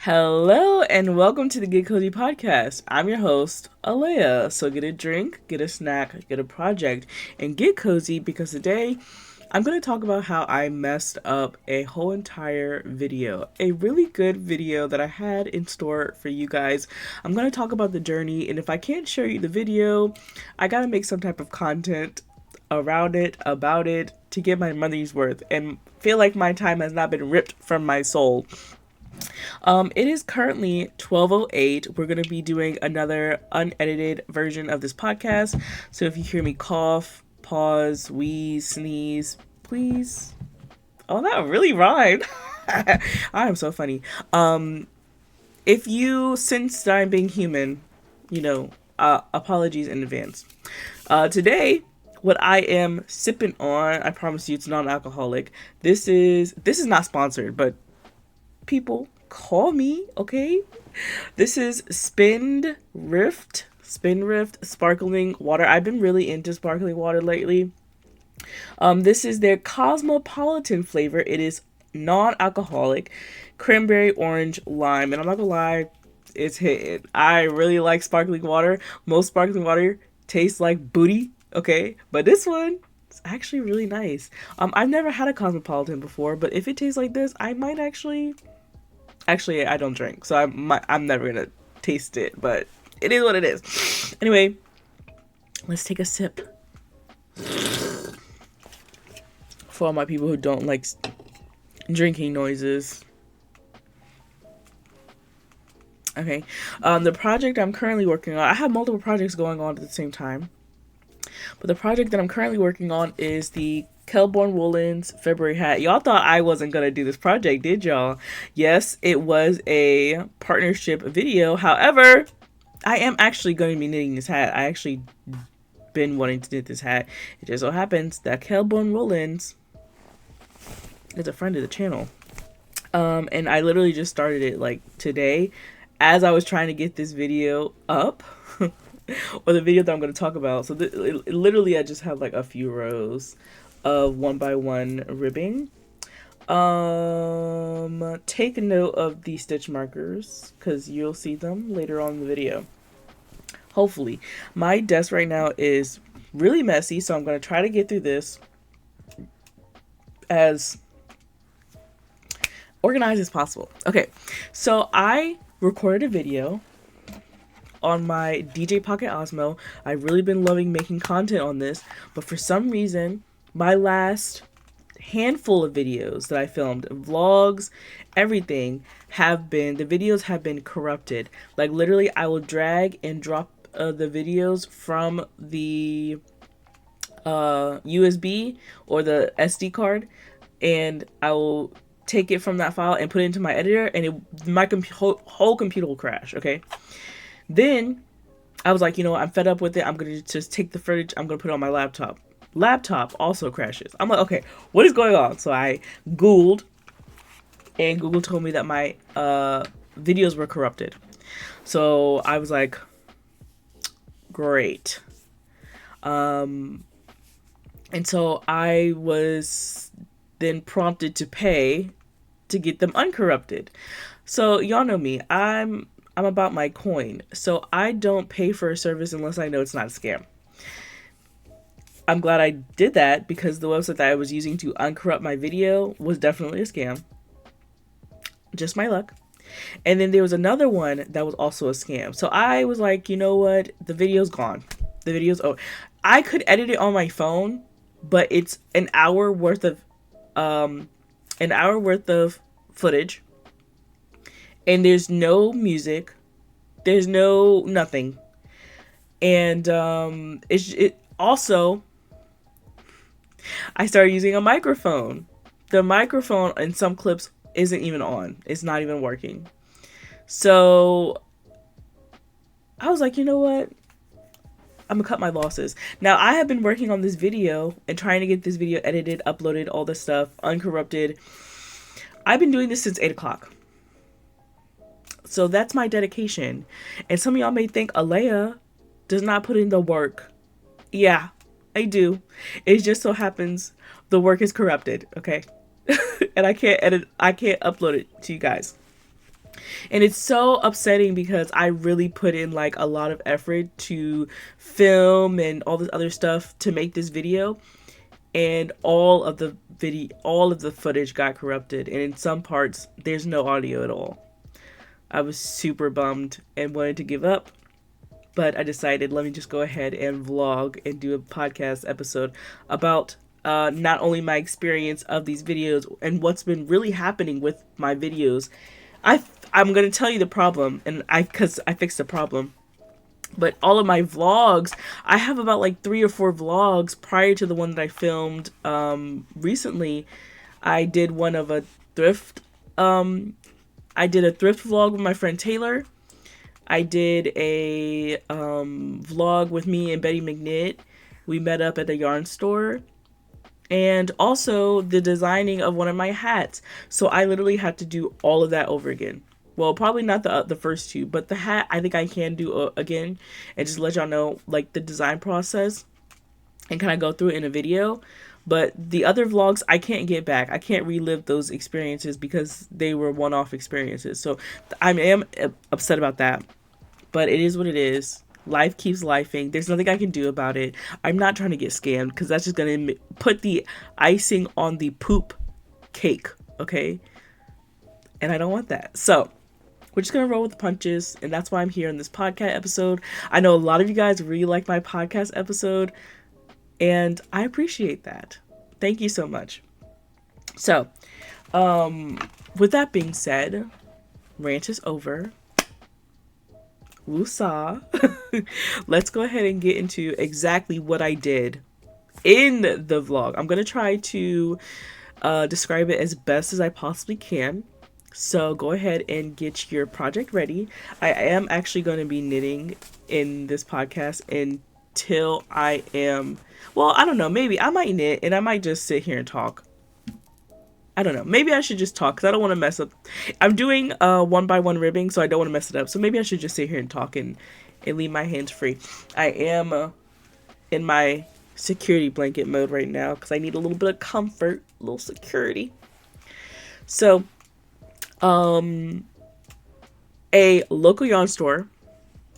Hello and welcome to the Get Cozi podcast. I'm your host, Alea. So get a drink, get a snack, get a project, and get cozy because today I'm going to talk about how I messed up a whole entire video. A really good video that I had in store for you guys. I'm going to talk about the journey, and if I can't show you the video, I got to make some type of content around it, about it, to get my money's worth and feel like my time has not been ripped from my soul. It is currently 12:08. We're going to be doing another unedited version of this podcast. So if you hear me cough, pause, wheeze, sneeze, please. Oh, that really rhymed. I am so funny. If you sense that I'm being human, apologies in advance. Today, what I am sipping on, I promise you it's non-alcoholic. This is not sponsored, but people call me, okay? This is Spindrift sparkling water. I've been really into sparkling water lately. This is their cosmopolitan flavor. It is non-alcoholic, cranberry, orange, lime, and I'm not gonna lie, it's hitting. I really like sparkling water. Most sparkling water tastes like booty, okay? But this one, it's actually really nice. I've never had a cosmopolitan before, but if it tastes like this, I might actually, I don't drink, so I'm never gonna taste it, but it is what it is. Anyway, let's take a sip. For all my people who don't like drinking noises. Okay, the project I'm currently working on, I have multiple projects going on at the same time, but the project that I'm currently working on is the Kelborn Woolens February hat. Y'all thought I wasn't gonna do this project, did y'all? Yes, it was a partnership video. However, I am actually going to be knitting this hat. I actually been wanting to knit this hat. It just so happens that Kelborn Woolens is a friend of the channel. And I literally just started it like today as I was trying to get this video up. Or the video that I'm going to talk about. So literally I just have like a few rows of 1x1 ribbing. Take note of the stitch markers because you'll see them later on in the video. Hopefully. My desk right now is really messy, so I'm going to try to get through this as organized as possible. Okay, so I recorded a video on my DJ Pocket Osmo. I've really been loving making content on this, but for some reason, my last handful of videos that I filmed, vlogs, everything, the videos have been corrupted. Like literally, I will drag and drop the videos from the USB or the SD card, and I will take it from that file and put it into my editor, and my whole computer will crash, okay? Then I was like, you know what, I'm fed up with it. I'm going to just take the footage. I'm going to put it on my laptop. Laptop also crashes. I'm like, okay, what is going on? So I Googled, and Google told me that my videos were corrupted. So I was like, great. And so I was then prompted to pay to get them uncorrupted. So y'all know me. I'm about my coin. So I don't pay for a service unless I know it's not a scam. I'm glad I did that because the website that I was using to uncorrupt my video was definitely a scam. Just my luck. And then there was another one that was also a scam. So I was like, you know what? The video's gone. The video's over. I could edit it on my phone, but it's an hour worth of footage. And there's no music. There's no nothing. And it also, I started using a microphone. The microphone in some clips isn't even on. It's not even working. So I was like, you know what? I'm gonna cut my losses. Now I have been working on this video and trying to get this video edited, uploaded, all this stuff, uncorrupted. I've been doing this since 8 o'clock. So that's my dedication. And some of y'all may think Alea does not put in the work. Yeah, I do. It just so happens the work is corrupted, okay? And I can't upload it to you guys. And it's so upsetting because I really put in like a lot of effort to film and all this other stuff to make this video, and all of the footage got corrupted, and in some parts there's no audio at all. I was super bummed and wanted to give up, but I decided let me just go ahead and vlog and do a podcast episode about not only my experience of these videos and what's been really happening with my videos. I'm gonna tell you the problem, and because I fixed the problem. But all of my vlogs, I have about like 3 or 4 vlogs prior to the one that I filmed recently. I did one of a thrift. I did a thrift vlog with my friend Taylor. I did a vlog with me and Betty McNitt. We met up at a yarn store. And also the designing of one of my hats. So I literally had to do all of that over again. Well, probably not the first 2, but the hat I think I can do again, and just let y'all know like the design process and kind of go through it in a video. But the other vlogs I can't get back. I can't relive those experiences because they were one-off experiences. So I am upset about that. But it is what it is. Life keeps lifing. There's nothing I can do about it. I'm not trying to get scammed because that's just going to put the icing on the poop cake, okay? And I don't want that. So we're just going to roll with the punches, and that's why I'm here in this podcast episode. I know a lot of you guys really like my podcast episode, and I appreciate that. Thank you so much. So, with that being said, rant is over. Woosah. Let's go ahead and get into exactly what I did in the vlog. I'm going to try to describe it as best as I possibly can. So go ahead and get your project ready. I am actually going to be knitting in this podcast until I am, well, I don't know, maybe I might knit and I might just sit here and talk. I don't know. Maybe I should just talk because I don't want to mess up. I'm doing 1x1 ribbing, so I don't want to mess it up. So maybe I should just sit here and talk and leave my hands free. I am in my security blanket mode right now because I need a little bit of comfort, a little security. So, a local yarn store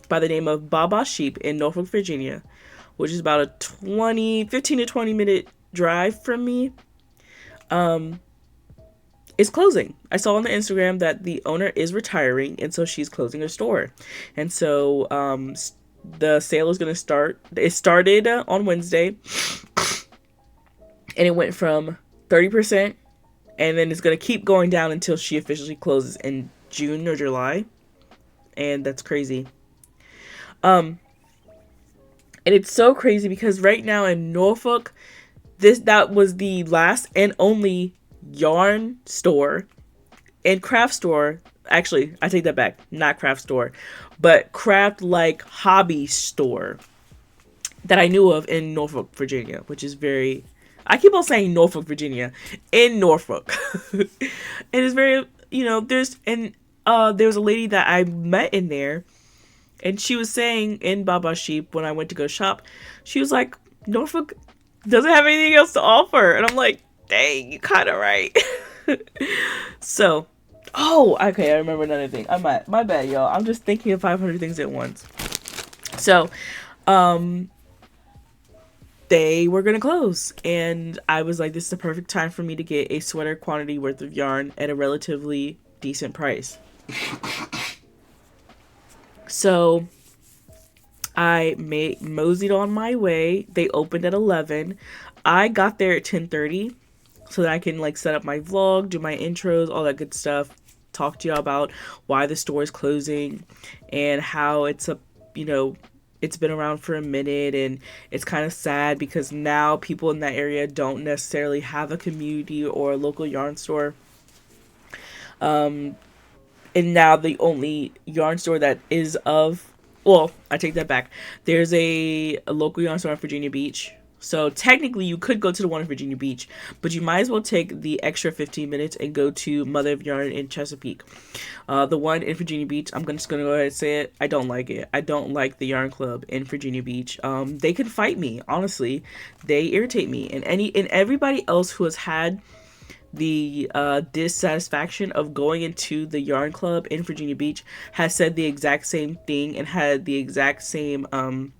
by the name of Baba Sheep in Norfolk, Virginia, which is about a 15 to 20 minute drive from me, is closing. I saw on the Instagram that the owner is retiring, and so she's closing her store. And so the sale is going to start. It started on Wednesday, and it went from 30%, and then it's going to keep going down until she officially closes in June or July. And that's crazy. And it's so crazy because right now in Norfolk, that was the last and only yarn store and craft store. Actually, I take that back. Not craft store, but craft like hobby store that I knew of in Norfolk, Virginia, which is very, I keep on saying Norfolk, Virginia, in Norfolk. It is very, there's a lady that I met in there, and she was saying in Baba Sheep when I went to go shop, she was like, Norfolk doesn't have anything else to offer. And I'm like, dang, you kind of right. So, okay, I remember another thing. My bad, y'all. I'm just thinking of 500 things at once. So, they were going to close. And I was like, this is the perfect time for me to get a sweater quantity worth of yarn at a relatively decent price. So I moseyed on my way. They opened at 11. I got there at 10:30 so that I can like set up my vlog, do my intros, all that good stuff, talk to y'all about why the store is closing and how it's been around for a minute, and it's kind of sad because now people in that area don't necessarily have a community or a local yarn store. And now the only yarn store that is I take that back. There's a local yarn store in Virginia Beach. So technically you could go to the one in Virginia Beach, but you might as well take the extra 15 minutes and go to Mother of Yarn in Chesapeake. The one in Virginia Beach, I'm just going to go ahead and say it. I don't like it. I don't like the yarn club in Virginia Beach. They can fight me, honestly. They irritate me. And everybody else who has had the dissatisfaction of going into the yarn club in Virginia Beach has said the exact same thing and had the exact same well,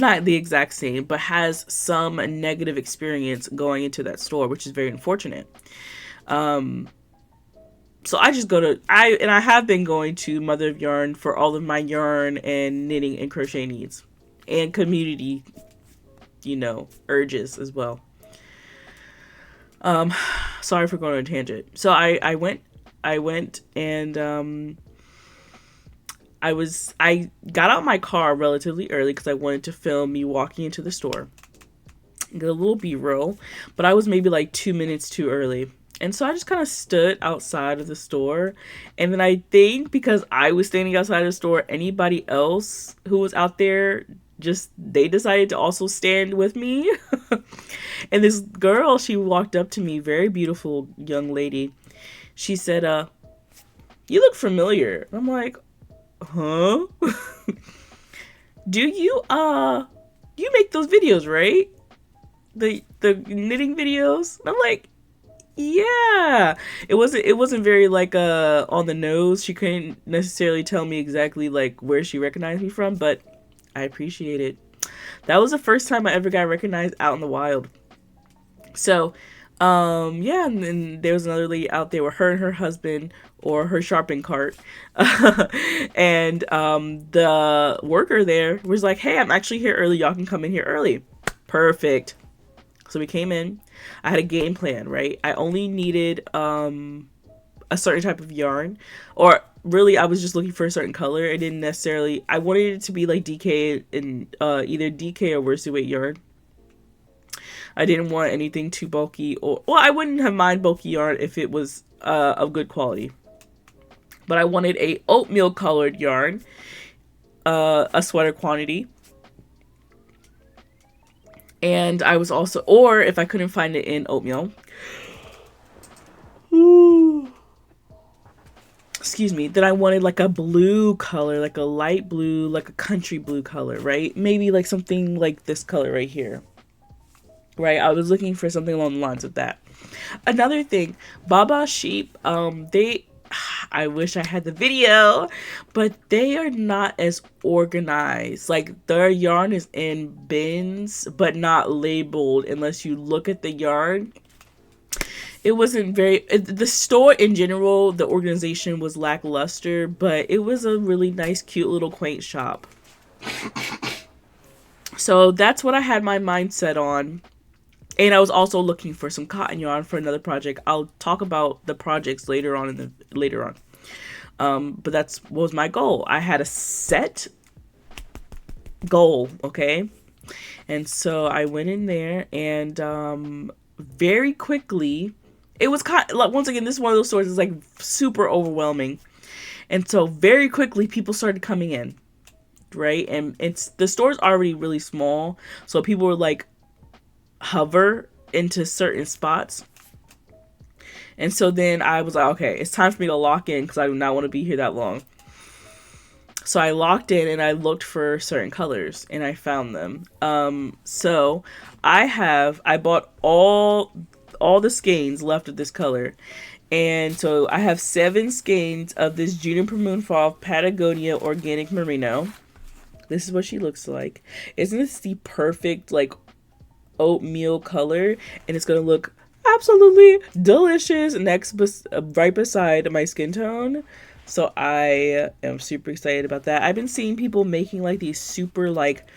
not the exact same, but has some negative experience going into that store, which is very unfortunate. So I just I have been going to Mother of Yarn for all of my yarn and knitting and crochet needs and community, urges as well. Sorry for going on a tangent. So I went and I got out my car relatively early because I wanted to film me walking into the store, get a little B-roll, but I was maybe like 2 minutes too early. And so I just kind of stood outside of the store. And then I think because I was standing outside of the store, anybody else who was out there, they decided to also stand with me. And this girl, she walked up to me, very beautiful young lady. She said, "You look familiar." I'm like, "Huh?" Do you make those videos, right? The knitting videos? And I'm like, yeah. It wasn't very like on the nose. She couldn't necessarily tell me exactly like where she recognized me from, but I appreciate it. That was the first time I ever got recognized out in the wild. So, yeah, and then there was another lady out there with her and her husband or her shopping cart. And the worker there was like, "Hey, I'm actually here early. Y'all can come in here early." Perfect. So we came in. I had a game plan, right? I only needed a certain type of yarn, or really I was just looking for a certain color. I wanted it to be like DK and either DK or worsted weight yarn. I didn't want anything too bulky, or well, I wouldn't have mind bulky yarn if it was of good quality. But I wanted a oatmeal colored yarn, a sweater quantity. And I was also, or if I couldn't find it in oatmeal, excuse me, then I wanted like a blue color, like a light blue, like a country blue color, right? Maybe like something like this color right here, right? I was looking for something along the lines of that. Another thing, Baba Sheep, I wish I had the video, but they are not as organized. Like, their yarn is in bins, but not labeled unless you look at the yarn. It wasn't the store in general, the organization was lackluster, but it was a really nice, cute little quaint shop. So that's what I had my mind set on. And I was also looking for some cotton yarn for another project. I'll talk about the projects later on but that's what was my goal. I had a set goal, okay? And so I went in there and very quickly, it was kind of, like, once again, this is one of those stores that's like super overwhelming. And so very quickly people started coming in, right? And the store's already really small, so people were like hover into certain spots. And so then I was like, okay, it's time for me to lock in because I do not want to be here that long. So I locked in and I looked for certain colors and I found them. So I bought all the skeins left of this color. And so I have 7 skeins of this Juniper Moonfall Patagonia Organic Merino. This is what she looks like. Isn't this the perfect like oatmeal color? And it's gonna look absolutely delicious right beside my skin tone. So I am super excited about that. I've been seeing people making like these super like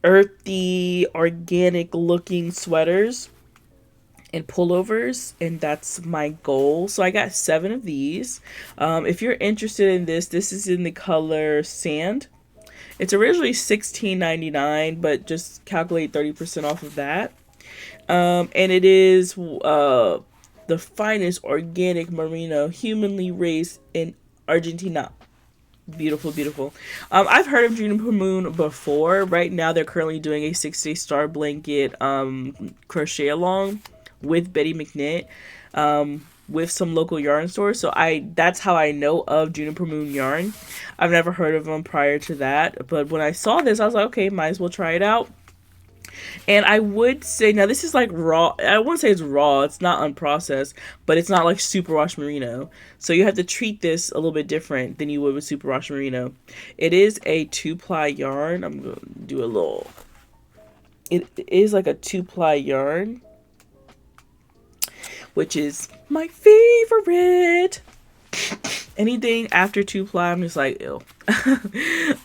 earthy, organic looking sweaters and pullovers, and that's my goal. So I got 7 of these. If you're interested in this is in the color Sand. It's originally $16.99, but just calculate 30% off of that. And it is the finest organic merino, humanly raised in Argentina. Beautiful, beautiful. I've heard of Juniper Moon before. Right now, they're currently doing a 6-day star blanket crochet along with Betty McKnit, with some local yarn stores. So that's how I know of Juniper Moon yarn. I've never heard of them prior to that, but when I saw this, I was like, okay, might as well try it out. And I would say, now this is like raw. I wouldn't say it's raw. It's not unprocessed, but it's not like superwash merino. So you have to treat this a little bit different than you would with superwash merino. It is a 2-ply yarn. I'm going to do a little. It is like a 2-ply yarn, which is my favorite. Anything after 2-ply, I'm just like, ew.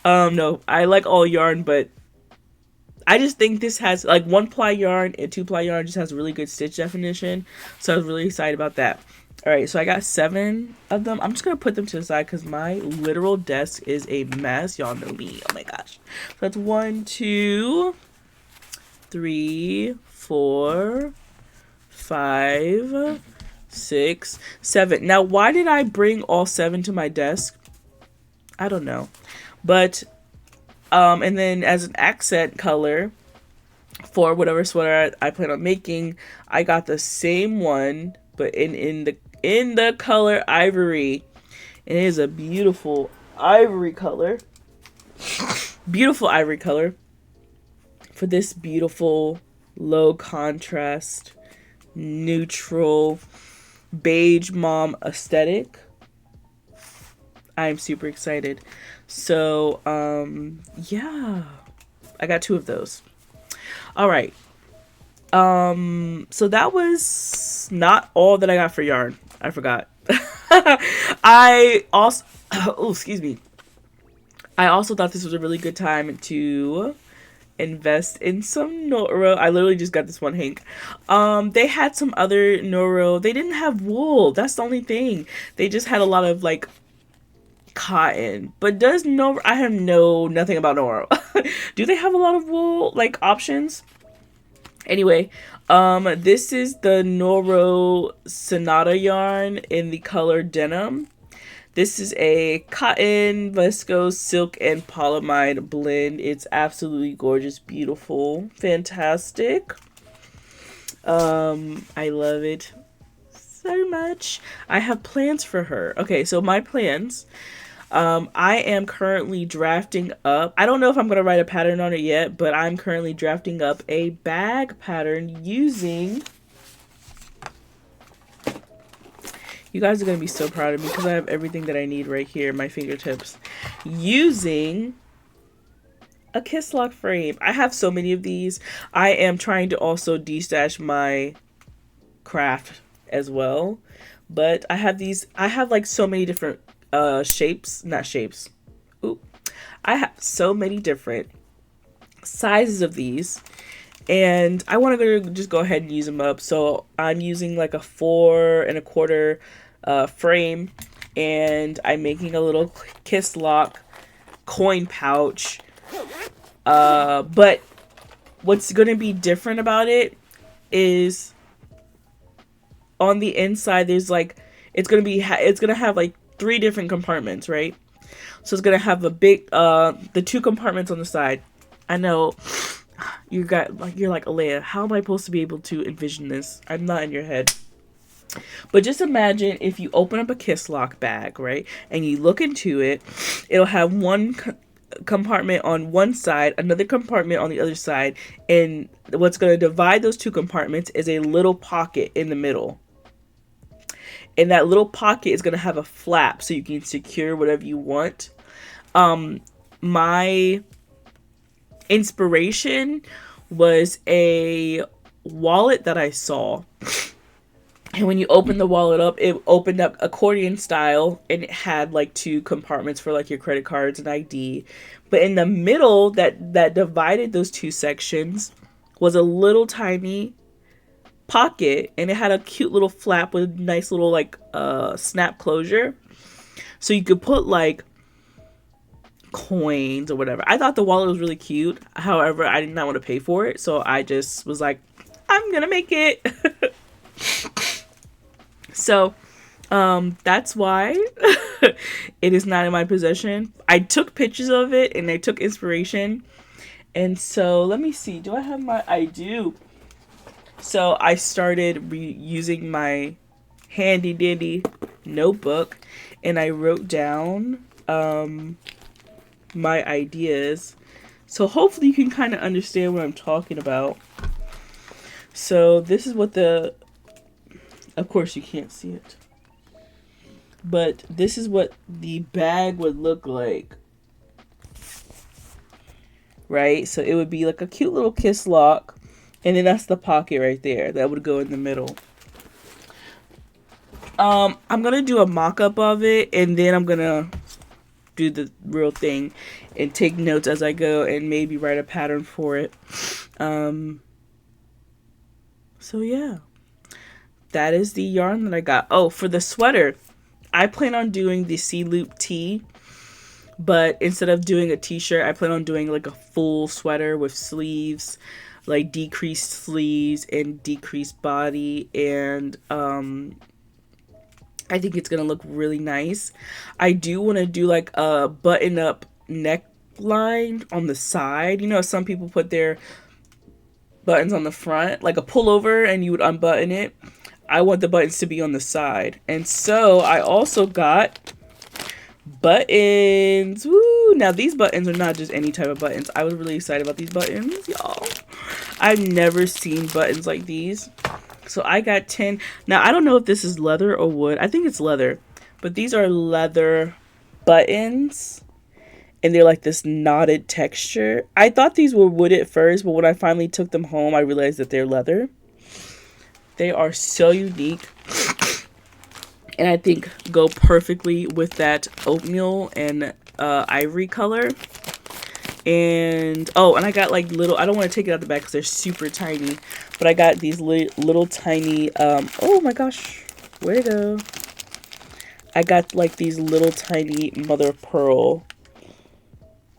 No, I like all yarn, but I just think this has like 1-ply yarn and 2-ply yarn just has really good stitch definition. So I was really excited about that. All right, so I got 7 of them. I'm just going to put them to the side because my literal desk is a mess. Y'all know me. Oh my gosh. So that's 1, 2, 3, 4, 5, 6, 7. Now, why did I bring all 7 to my desk? I don't know. But and then as an accent color for whatever sweater I plan on making, I got the same one, but in the color ivory. And it is a beautiful ivory color. Beautiful ivory color for this beautiful low contrast neutral beige mom aesthetic. I'm super excited. So, yeah, I got 2 of those. All right. So that was not all that I got for yarn. I forgot. I also, oh, excuse me. I also thought this was a really good time to invest in some Noro. I literally just got this one hank. They had some other Noro. They didn't have wool. That's the only thing. They just had a lot of like cotton. But does Noro, I have nothing about Noro. Do they have a lot of wool like options? Anyway, this is the Noro Sonata yarn in the color denim. This is a cotton, viscose, silk, and polyamide blend. It's absolutely gorgeous, beautiful, fantastic. I love it so much. I have plans for her. Okay, so my plans. I am currently drafting up. I don't know if I'm going to write a pattern on it yet, but I'm currently drafting up a bag pattern using... You guys are going to be so proud of me because I have everything that I need right here at my fingertips. Using a kiss lock frame. I have so many of these. I am trying to also destash my craft as well. But I have these. I have like so many different shapes. Not shapes. Ooh. I have so many different sizes of these. And I want to just go ahead and use them up. So I'm using like a 4 1/4 frame, and I'm making a little kiss lock coin pouch. But what's going to be different about it is on the inside there's like it's going to have like 3 different compartments, right? So it's going to have a big the 2 compartments on the side. I know you're like, Alea, how am I supposed to be able to envision this? I'm not in your head. But just imagine if you open up a kiss lock bag, right? And you look into it, it'll have one compartment on one side, another compartment on the other side, and what's going to divide those 2 compartments is a little pocket in the middle. And that little pocket is going to have a flap so you can secure whatever you want. My inspiration was a wallet that I saw, and when you open the wallet up, it opened up accordion style, and it had like 2 compartments for like your credit cards and ID. But in the middle that divided those 2 sections was a little tiny pocket, and it had a cute little flap with nice little like snap closure, so you could put like coins or whatever. I thought the wallet was really cute. However, I did not want to pay for it, so I just was like, I'm gonna make it. So that's why it is not in my possession. I took pictures of it and I took inspiration, and so let me see, do I have I do. So I started using my handy dandy notebook, and I wrote down my ideas. So hopefully you can kind of understand what I'm talking about. So this is what of course you can't see it, but this is what the bag would look like, right? So it would be like a cute little kiss lock, and then that's the pocket right there that would go in the middle. I'm gonna do a mock-up of it, and then I'm gonna do the real thing and take notes as I go and maybe write a pattern for it. So yeah, that is the yarn that I got. Oh, for the sweater, I plan on doing the C-loop tee, but instead of doing a t-shirt, I plan on doing like a full sweater with sleeves, like decreased sleeves and decreased body, and I think it's gonna look really nice. I do want to do like a button-up neckline on the side. You know, some people put their buttons on the front, like a pullover, and you would unbutton it. I want the buttons to be on the side. And so I also got buttons. Woo! Now these buttons are not just any type of buttons. I was really excited about these buttons, y'all. I've never seen buttons like these. So I got 10. Now I don't know if this is leather or wood. I think it's leather. But these are leather buttons. And they're like this knotted texture. I thought these were wood at first, but when I finally took them home, I realized that they're leather. They are so unique. And I think go perfectly with that oatmeal and ivory color. And, oh, and I got like little, I don't want to take it out the back because they're super tiny. But I got these little tiny, oh my gosh, where'd it go? I got like these little tiny mother of pearl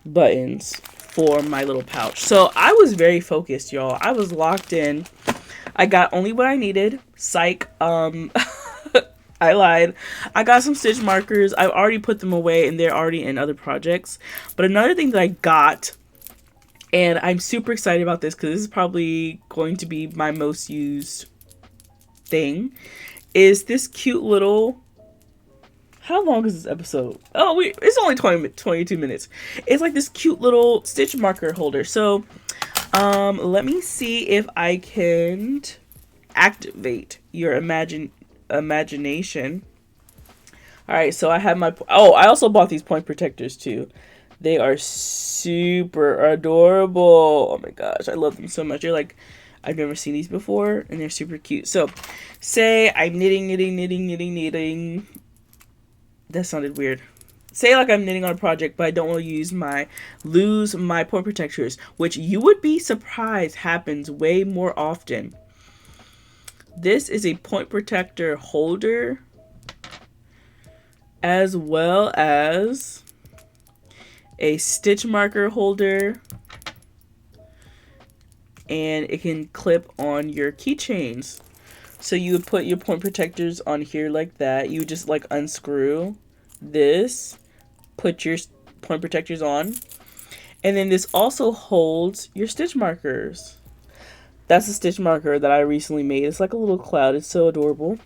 buttons for my little pouch. So I was very focused, y'all. I was locked in. I got only what I needed. Psych. I lied. I got some stitch markers. I've already put them away and they're already in other projects. But another thing that I got, and I'm super excited about this because this is probably going to be my most used thing, is this cute little, how long is this episode? Oh, it's only 22 minutes. It's like this cute little stitch marker holder. So, let me see if I can activate your imagination. All right, so I have my, oh, I also bought these point protectors too. They are super adorable. Oh my gosh, I love them so much. They're like, I've never seen these before, and they're super cute. So, say I'm knitting. That sounded weird. Say like I'm knitting on a project, but I don't want to lose my point protectors, which you would be surprised happens way more often. This is a point protector holder, as well as a stitch marker holder, and it can clip on your keychains. So you would put your point protectors on here like that. You would just like unscrew this, put your point protectors on, and then this also holds your stitch markers. That's a stitch marker that I recently made. It's like a little cloud. It's so adorable.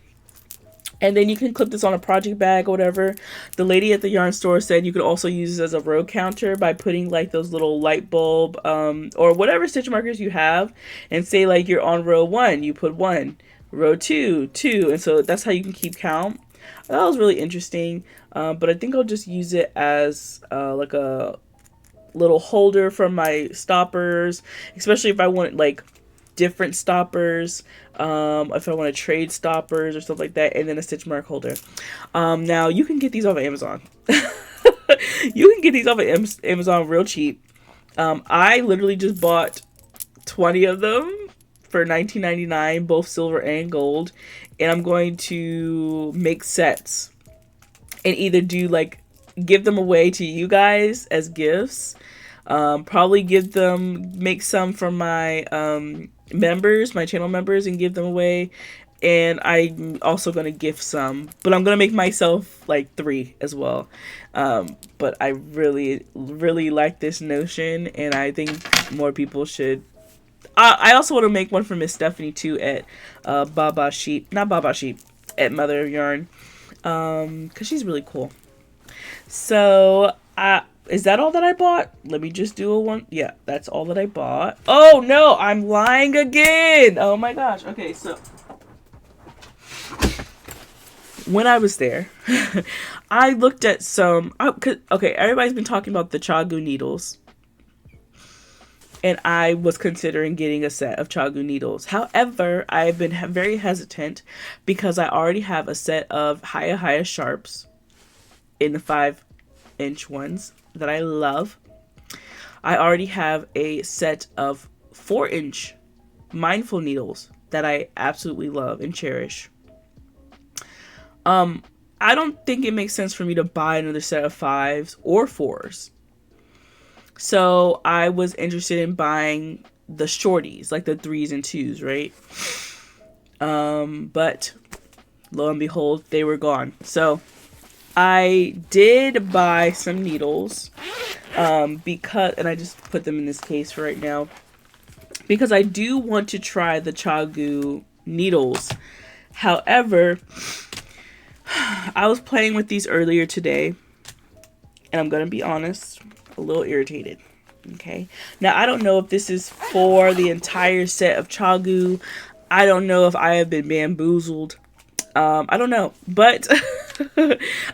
And then you can clip this on a project bag or whatever. The lady at the yarn store said you could also use this as a row counter by putting like those little light bulb or whatever stitch markers you have, and say like you're on row 1, you put 1, row 2, 2, and so that's how you can keep count. That was really interesting, but I think I'll just use it as like a little holder for my stoppers, especially if I want like different stoppers, if I want to trade stoppers or stuff like that, and then a stitch mark holder. Now you can get these off of Amazon. You can get these off of Amazon real cheap. I literally just bought 20 of them for $19.99, both silver and gold, and I'm going to make sets and either do like give them away to you guys as gifts. Probably make some for my members, my channel members, and give them away. And I'm also going to gift some, but I'm going to make myself like 3 as well. But I really, really like this notion, and I think more people should. I also want to make one for Miss Stephanie too at at Mother of Yarn, because she's really cool. So Is that all that I bought? Let me just do a one. Yeah, that's all that I bought. Oh no, I'm lying again. Oh my gosh. Okay, so when I was there, I looked at some. Okay, everybody's been talking about the Chagu needles, and I was considering getting a set of Chagu needles. However, I've been very hesitant because I already have a set of Haya sharps in the 5-inch ones that I love. I already have a set of 4-inch mindful needles that I absolutely love and cherish. I don't think it makes sense for me to buy another set of 5s or 4s. So I was interested in buying the shorties, like the 3s and 2s, right? But lo and behold, they were gone. So I did buy some needles, because, and I just put them in this case for right now, because I do want to try the Chagu needles. However, I was playing with these earlier today, and I'm gonna be honest, a little irritated. Okay, now I don't know if this is for the entire set of Chagu. I don't know if I have been bamboozled. I don't know, but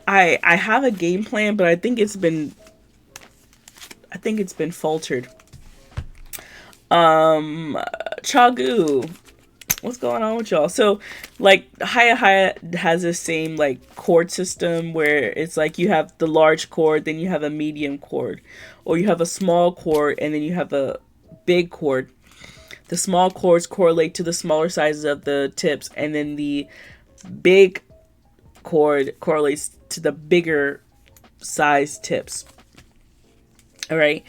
I have a game plan, but I think it's been faltered. Chagu, what's going on with y'all? So, like, Haya has the same, like, cord system where it's like you have the large cord, then you have a medium cord, or you have a small cord, and then you have a big cord. The small cords correlate to the smaller sizes of the tips, and then the big cord correlates to the bigger size tips. All right.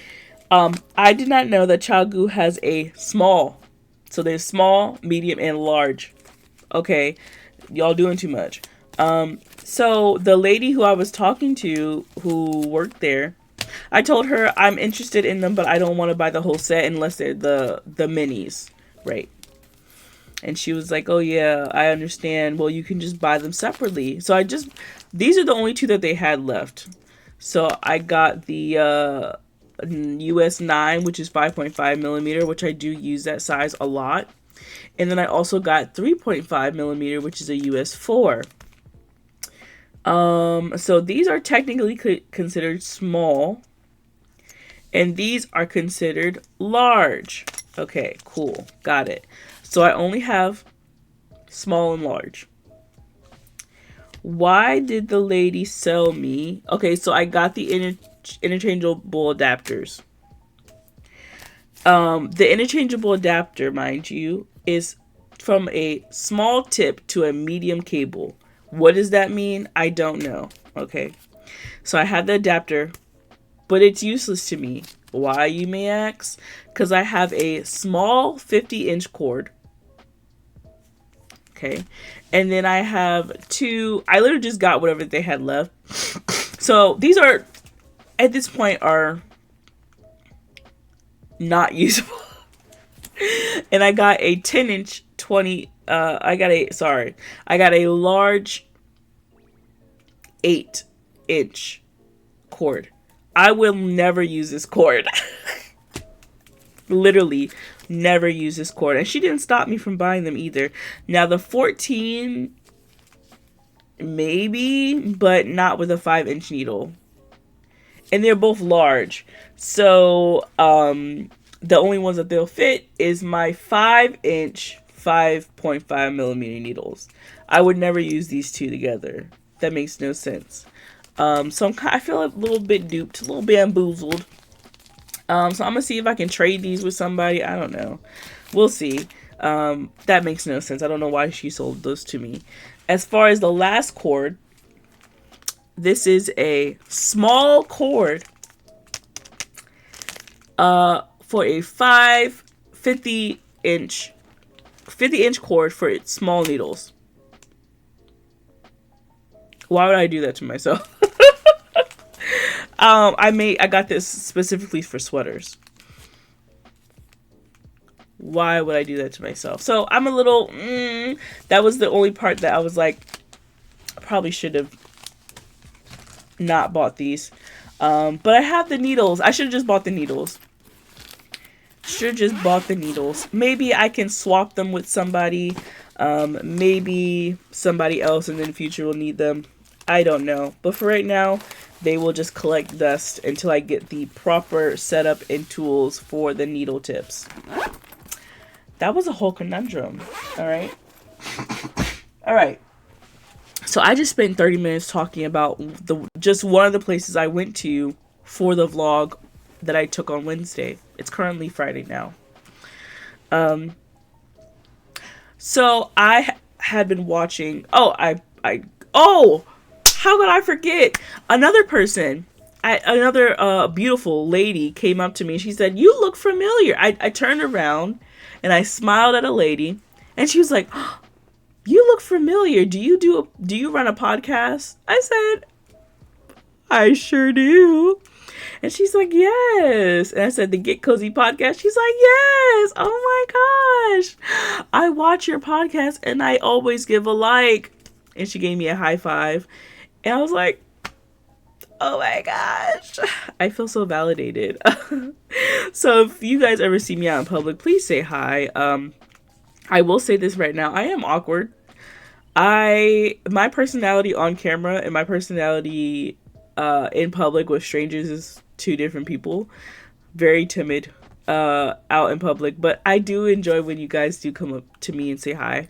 I did not know that Chagu has a small. So there's small, medium, and large. Okay. Y'all doing too much. So the lady who I was talking to who worked there, I told her I'm interested in them, but I don't want to buy the whole set unless they're the minis. Right. And she was like, oh yeah, I understand. Well, you can just buy them separately. So these are the only 2 that they had left. So I got the US 9, which is 5.5 millimeter, which I do use that size a lot. And then I also got 3.5 millimeter, which is a US 4. So these are technically considered small, and these are considered large. Okay, cool. Got it. So I only have small and large. Why did the lady sell me? Okay, so I got the interchangeable adapters. The interchangeable adapter, mind you, is from a small tip to a medium cable. What does that mean? I don't know. Okay, so I have the adapter, but it's useless to me. Why, you may ask? Because I have a small 50-inch cord. Okay, and then I have 2. I literally just got whatever they had left. So these are, at this point, are not usable. And I got a 10-inch 20. I got a large 8-inch cord. I will never use this cord. Literally never use this cord. And she didn't stop me from buying them either. Now the 14, maybe, but not with a 5-inch needle. And they're both large. So the only ones that they'll fit is my 5-inch 5.5 millimeter needles. I would never use these 2 together. That makes no sense. So I feel a little bit duped, a little bamboozled. So I'm gonna see if I can trade these with somebody. I don't know. We'll see. That makes no sense. I don't know why she sold those to me. As far as the last cord, this is a small cord for a 50-inch cord for its small needles. Why would I do that to myself? I got this specifically for sweaters. Why would I do that to myself? So I'm a little, that was the only part that I was like, I probably should have not bought these. But I have the needles. I should have just bought the needles. Should have just bought the needles. Maybe I can swap them with somebody. Maybe somebody else in the future will need them. I don't know. But for right now, they will just collect dust until I get the proper setup and tools for the needle tips. That was a whole conundrum. All right. All right. So I just spent 30 minutes talking about just one of the places I went to for the vlog that I took on Wednesday. It's currently Friday now. So I had been watching. Oh, how could I forget? Another person, another beautiful lady came up to me. She said, "You look familiar." I turned around and I smiled at a lady, and she was like, "Oh, you look familiar. Do you run a podcast?" I said, "I sure do." And she's like, "Yes." And I said, "The Get Cozi podcast?" She's like, "Yes." Oh my gosh. I watch your podcast and I always give a like. And she gave me a high five. And I was like, oh my gosh. I feel so validated. So if you guys ever see me out in public, please say hi. I will say this right now. I am awkward. My personality on camera and my personality in public with strangers is two different people. Very timid out in public, but I do enjoy when you guys do come up to me and say hi.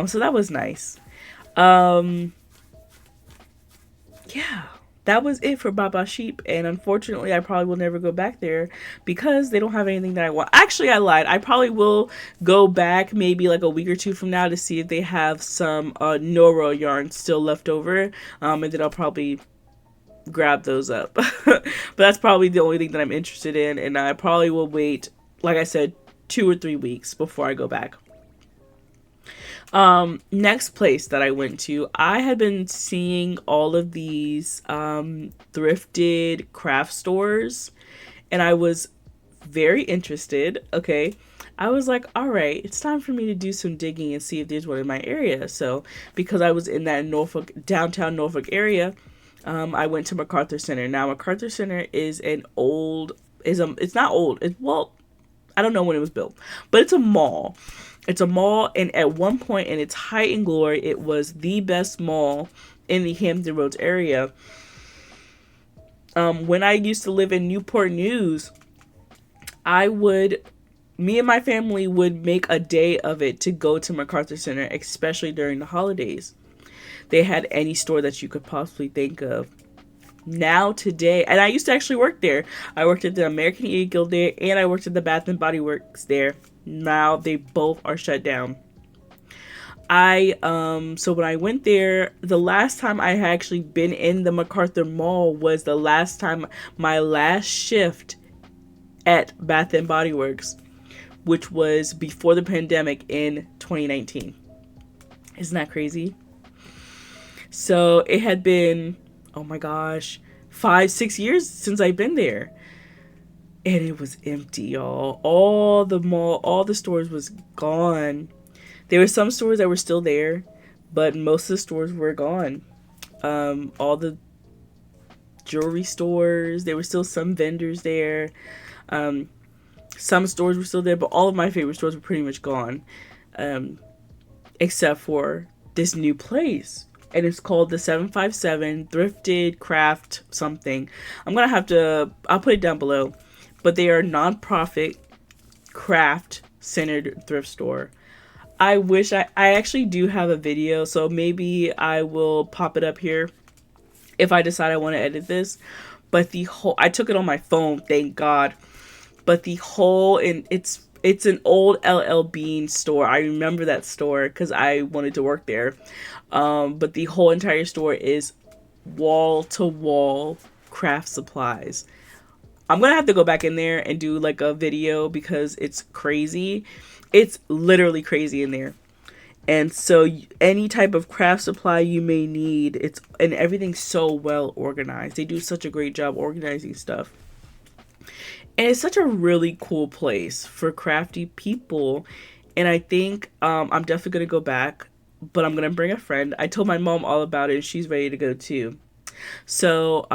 So that was nice. Yeah, that was it for Baba Sheep, and unfortunately I probably will never go back there because they don't have anything that I want. Actually, I lied. I probably will go back maybe like a week or two from now to see if they have some Nora yarn still left over, and then I'll probably grab those up. But that's probably the only thing that I'm interested in, and I probably will wait, like I said, 2 or 3 weeks before I go back. Next place that I went to, I had been seeing all of these thrifted craft stores, and I was very interested. Okay, I was like, all right, it's time for me to do some digging and see if there's one in my area. So because I was in that downtown Norfolk area, I went to MacArthur Center. Now MacArthur Center is it's not old. Well, I don't know when it was built, but it's a mall. It's a mall, and at one point in its height and glory, it was the best mall in the Hampton Roads area. When I used to live in Newport News, me and my family would make a day of it to go to MacArthur Center, especially during the holidays. They had any store that you could possibly think of. Now today, and I used to actually work there. I worked at the American Eagle there, and I worked at the Bath and Body Works there. Now they both are shut down. So when I went there, the last time I had actually been in the MacArthur Mall was the last time, my last shift at Bath and Body Works, which was before the pandemic in 2019. Isn't that crazy? So it had been, oh my gosh, 5-6 years since I've been there. And it was empty, y'all. All the stores was gone. There were some stores that were still there, but most of the stores were gone. All the jewelry stores, there were still some vendors there. Some stores were still there, but all of my favorite stores were pretty much gone. Except for this new place. And it's called the 757 Thrifted Craft something. I'll put it down below. But they are a non-profit, craft-centered thrift store. I wish I actually do have a video, so maybe I will pop it up here if I decide I want to edit this. But I took it on my phone, thank God. But it's an old LL Bean store. I remember that store because I wanted to work there. But the whole entire store is wall-to-wall craft supplies. I'm going to have to go back in there and do like a video because it's crazy. It's literally crazy in there. And so any type of craft supply you may need, and everything's so well organized. They do such a great job organizing stuff. And it's such a really cool place for crafty people. And I think I'm definitely going to go back, but I'm going to bring a friend. I told my mom all about it and she's ready to go too. So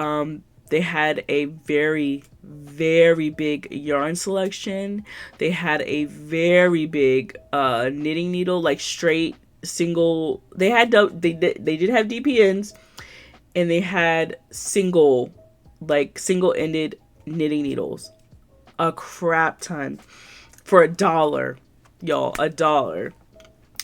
They had a very, very big yarn selection. They had a very big knitting needle, like straight single. They did have DPNs, and they had single ended knitting needles. A crap ton for $1, y'all, $1.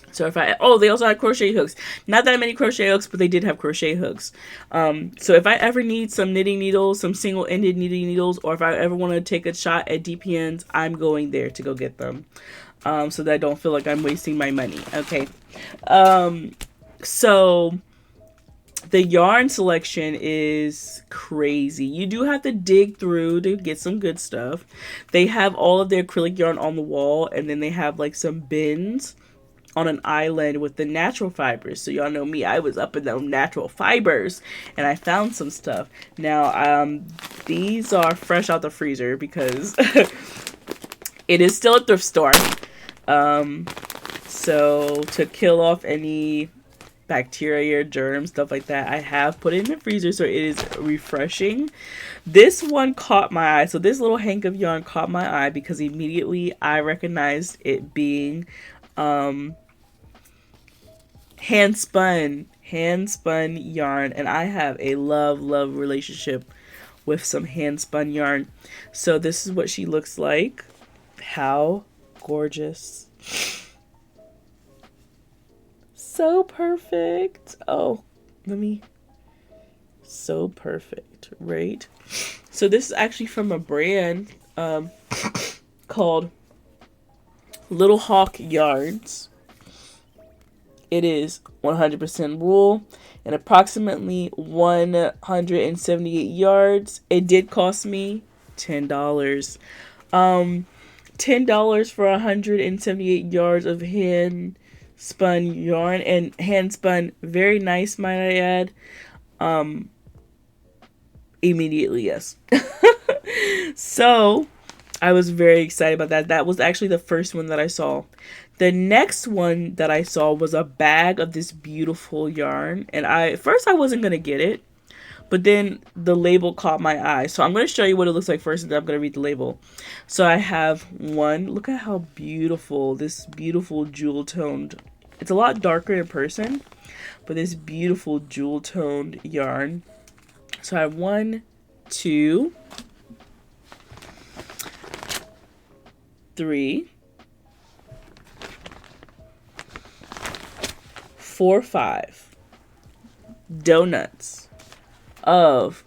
So if they also had crochet hooks. Not that many crochet hooks, but they did have crochet hooks. So if I ever need some knitting needles, some single-ended knitting needles, or if I ever want to take a shot at DPNs, I'm going there to go get them. So that I don't feel like I'm wasting my money. Okay. So the yarn selection is crazy. You do have to dig through to get some good stuff. They have all of their acrylic yarn on the wall, and then they have like some bins on an island with the natural fibers. So y'all know me, I was up in those natural fibers and I found some stuff. Now, these are fresh out the freezer because it is still a thrift store. So to kill off any bacteria, germs, stuff like that, I have put it in the freezer so it is refreshing. This one caught my eye. So this little hank of yarn caught my eye because immediately I recognized it being hand spun yarn, and I have a love relationship with some hand spun yarn. So this is what she looks like. How gorgeous. So perfect. Oh, so perfect, right? So this is actually from a brand called Little Hawk Yarns. It is 100% wool and approximately 178 yards. It did cost me $10. $10 for 178 yards of hand spun yarn, and hand spun very nice, might I add. Immediately, yes. So I was very excited about that. That was actually the first one that I saw. The next one that I saw was a bag of this beautiful yarn. And at first I wasn't going to get it. But then the label caught my eye. So I'm going to show you what it looks like first, and then I'm going to read the label. So I have one. Look at how beautiful. This beautiful jewel toned. It's a lot darker in person. But this beautiful jewel toned yarn. So I have 1, 2, 3, 4, 5 donuts of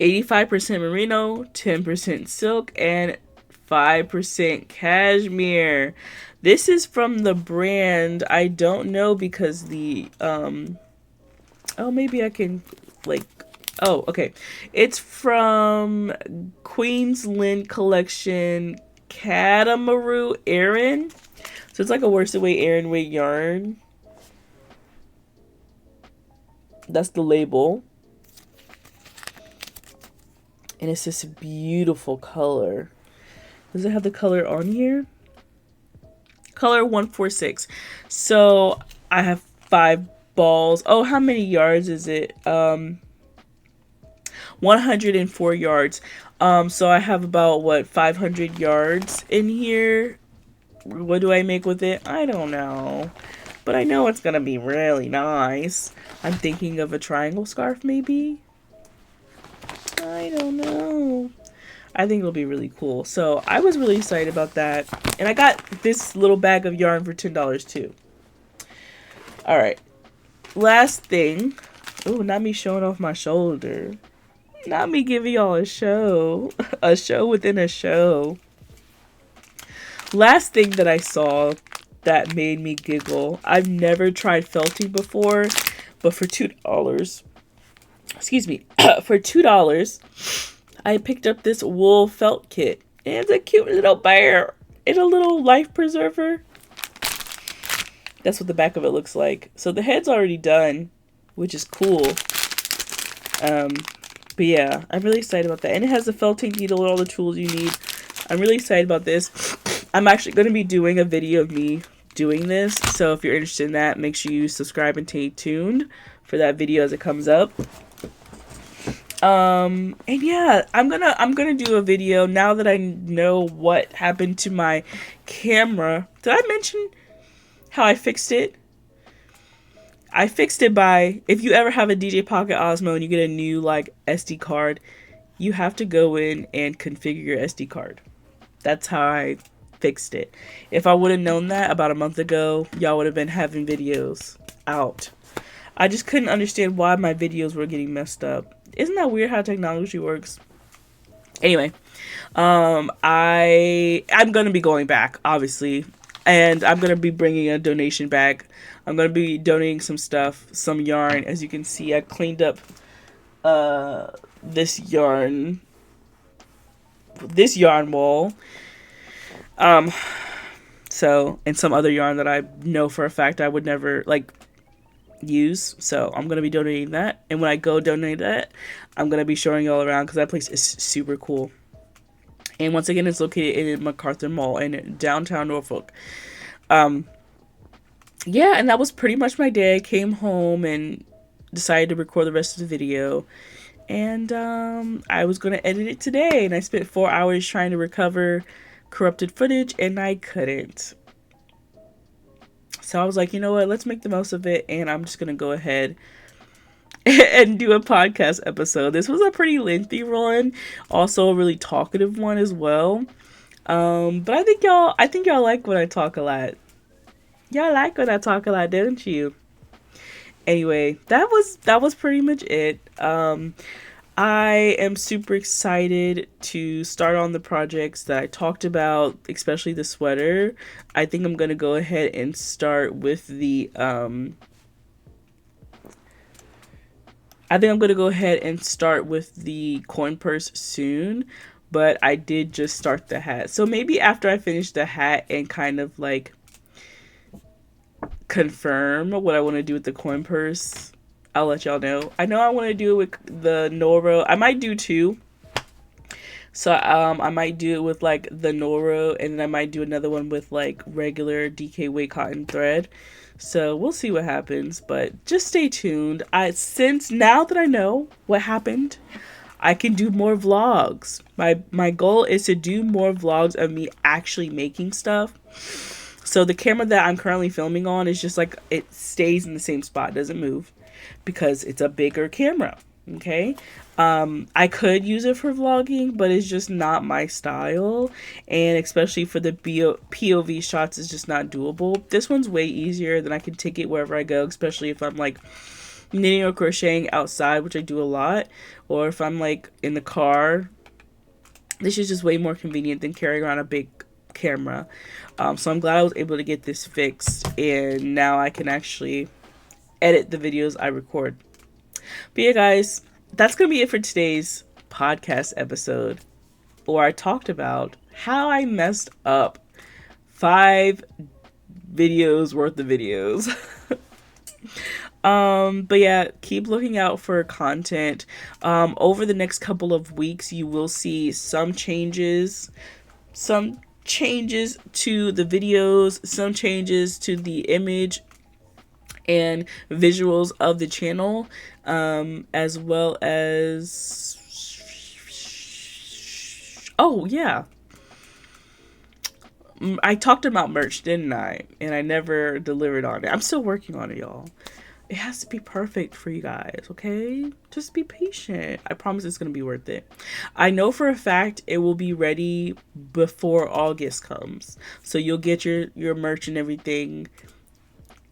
85% merino, 10% silk, and 5% cashmere. This is from the brand, I don't know, because the oh, maybe I can oh, okay, it's from Queensland Collection Catamaru Aran. So it's like a worsted weight Aran weight yarn. That's the label. And it's this beautiful color. Does it have the color on here? Color 146. So I have 5 balls. Oh, how many yards is it? 104 yards. So I have about 500 yards in here. What do I make with it? I don't know. But I know it's gonna be really nice. I'm thinking of a triangle scarf, maybe? I don't know. I think it'll be really cool. So I was really excited about that. And I got this little bag of yarn for $10 too. Alright. Last thing. Oh, not me showing off my shoulder. Not me giving y'all a show. A show within a show. Last thing that I saw that made me giggle. I've never tried felting before, but for $2, excuse me, for $2, I picked up this wool felt kit. And it's a cute little bear and a little life preserver. That's what the back of it looks like. So the head's already done, which is cool. But yeah, I'm really excited about that. And it has the felting needle and all the tools you need. I'm really excited about this. I'm actually going to be doing a video of me doing this. So if you're interested in that, make sure you subscribe and stay tuned for that video as it comes up. And yeah, I'm gonna do a video now that I know what happened to my camera. Did I mention how I fixed it? I fixed it by, if you ever have a DJ Pocket Osmo and you get a new like SD card, you have to go in and configure your SD card. That's how I fixed it. If I would have known that about a month ago, y'all would have been having videos out. I just couldn't understand why my videos were getting messed up. Isn't that weird how technology works? Anyway, I'm gonna be going back, obviously, and I'm gonna be bringing a donation back. I'm gonna be donating some stuff, some yarn. As you can see, I cleaned up this yarn wall. So, and some other yarn that I know for a fact I would never like use. So I'm gonna be donating that, and when I go donate that, I'm gonna be showing y'all around because that place is super cool. And once again, it's located in MacArthur Mall in downtown Norfolk. Yeah, and that was pretty much my day. I came home and decided to record the rest of the video, and I was gonna edit it today, and I spent 4 hours trying to recover corrupted footage, and I couldn't. So I was like, you know what, let's make the most of it, and I'm just gonna go ahead and do a podcast episode. This was a pretty lengthy one, also a really talkative one as well. But I think y'all like when I talk a lot. Y'all like when I talk a lot, don't you? Anyway, that was pretty much it. I am super excited to start on the projects that I talked about, especially the sweater. I think I'm gonna go ahead and start with the coin purse soon, but I did just start the hat. So maybe after I finish the hat and kind of like confirm what I want to do with the coin purse, I'll let y'all know. I know I want to do it with the Noro. I might do two. So I might do it with like the Noro, and then I might do another one with like regular DK weight cotton thread. So we'll see what happens, but just stay tuned. Since now that I know what happened, I can do more vlogs. My goal is to do more vlogs of me actually making stuff. So the camera that I'm currently filming on is just like, it stays in the same spot, doesn't move, because it's a bigger camera. Okay, I could use it for vlogging, but it's just not my style, and especially for the POV shots, it's just not doable. This one's way easier, than I can take it wherever I go, especially if I'm like knitting or crocheting outside, which I do a lot, or if I'm like in the car. This is just way more convenient than carrying around a big camera. So I'm glad I was able to get this fixed, and now I can actually edit the videos I record. But yeah, guys, that's gonna be it for today's podcast episode, where I talked about how I messed up 5 videos worth of videos. But yeah, keep looking out for content. Over the next couple of weeks, you will see some changes to the videos, some changes to the image and visuals of the channel, as well as, oh yeah, I talked about merch, didn't I? And I never delivered on it. I'm still working on it, y'all. It has to be perfect for you guys, okay? Just be patient. I promise it's going to be worth it. I know for a fact it will be ready before August comes. So you'll get your merch and everything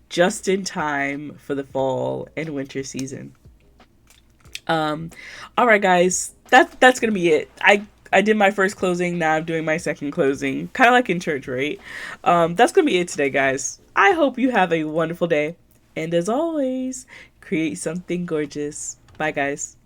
just in time for the fall and winter season. All right, guys. That's going to be it. I did my first closing. Now I'm doing my second closing. Kind of like in church, right? That's going to be it today, guys. I hope you have a wonderful day. And as always, create something gorgeous. Bye, guys.